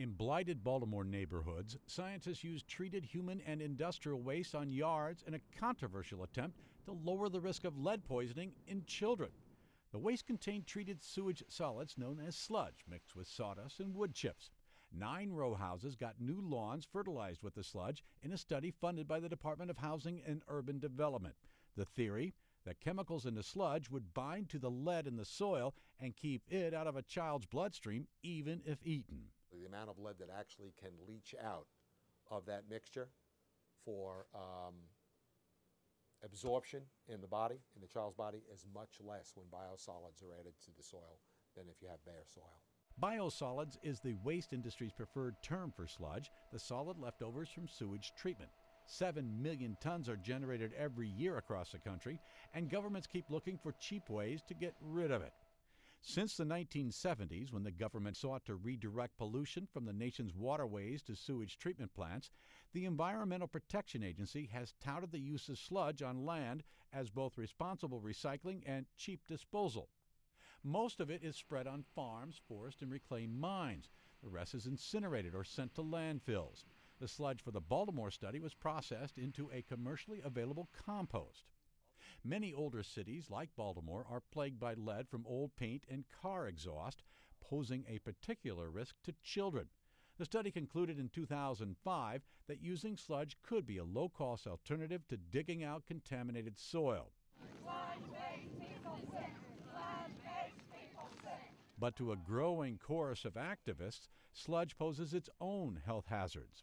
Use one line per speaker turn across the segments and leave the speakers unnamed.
In blighted Baltimore neighborhoods, scientists use treated human and industrial waste on yards in a controversial attempt to lower the risk of lead poisoning in children. The waste contained treated sewage solids known as sludge mixed with sawdust and wood chips. 9 row houses got new lawns fertilized with the sludge in a study funded by the Department of Housing and Urban Development. The theory? That chemicals in the sludge would bind to the lead in the soil and keep it out of a child's bloodstream even if eaten.
The amount of lead that actually can leach out of that mixture for absorption in the body, in the child's body, is much less when biosolids are added to the soil than if you have bare soil.
Biosolids is the waste industry's preferred term for sludge, the solid leftovers from sewage treatment. 7 million tons are generated every year across the country, and governments keep looking for cheap ways to get rid of it. Since the 1970s, when the government sought to redirect pollution from the nation's waterways to sewage treatment plants, the Environmental Protection Agency has touted the use of sludge on land as both responsible recycling and cheap disposal. Most of it is spread on farms, forests, and reclaimed mines. The rest is incinerated or sent to landfills. The sludge for the Baltimore study was processed into a commercially available compost. Many older cities, like Baltimore, are plagued by lead from old paint and car exhaust, posing a particular risk to children. The study concluded in 2005 that using sludge could be a low-cost alternative to digging out contaminated soil. But to a growing chorus of activists, sludge poses its own health hazards.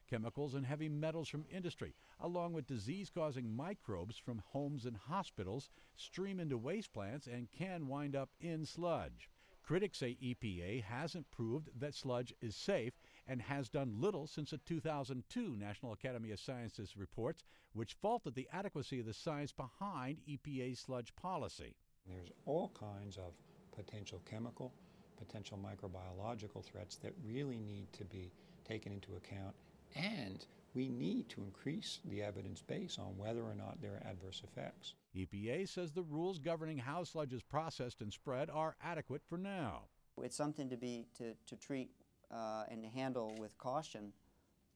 Chemicals and heavy metals from industry, along with disease-causing microbes from homes and hospitals, stream into waste plants and can wind up in sludge. Critics say EPA hasn't proved that sludge is safe and has done little since the 2002 National Academy of Sciences reports, which faulted the adequacy of the science behind EPA's sludge policy.
There's all kinds of potential chemical, potential microbiological threats that really need to be taken into account. And we need to increase the evidence base on whether or not there are adverse effects.
EPA says the rules governing how sludge is processed and spread are adequate for now.
It's something to treat and to handle with caution,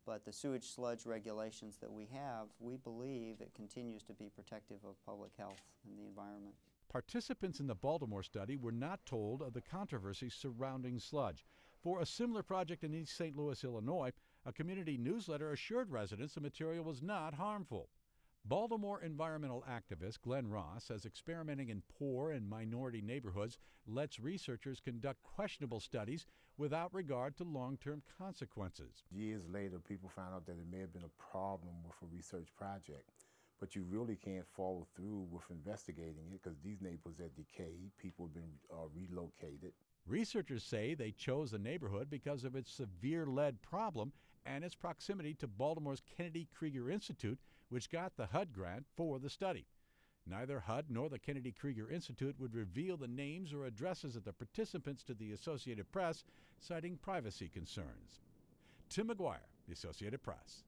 but the sewage sludge regulations that we have, we believe it continues to be protective of public health and the environment.
Participants in the Baltimore study were not told of the controversy surrounding sludge. For a similar project in East St. Louis, Illinois, a community newsletter assured residents the material was not harmful. Baltimore environmental activist Glenn Ross says experimenting in poor and minority neighborhoods lets researchers conduct questionable studies without regard to long-term consequences.
Years later, people found out that it may have been a problem with a research project. But you really can't follow through with investigating it because these neighborhoods are decayed, people have been relocated.
Researchers say they chose the neighborhood because of its severe lead problem and its proximity to Baltimore's Kennedy Krieger Institute, which got the HUD grant for the study. Neither HUD nor the Kennedy Krieger Institute would reveal the names or addresses of the participants to the Associated Press, citing privacy concerns. Tim McGuire, the Associated Press.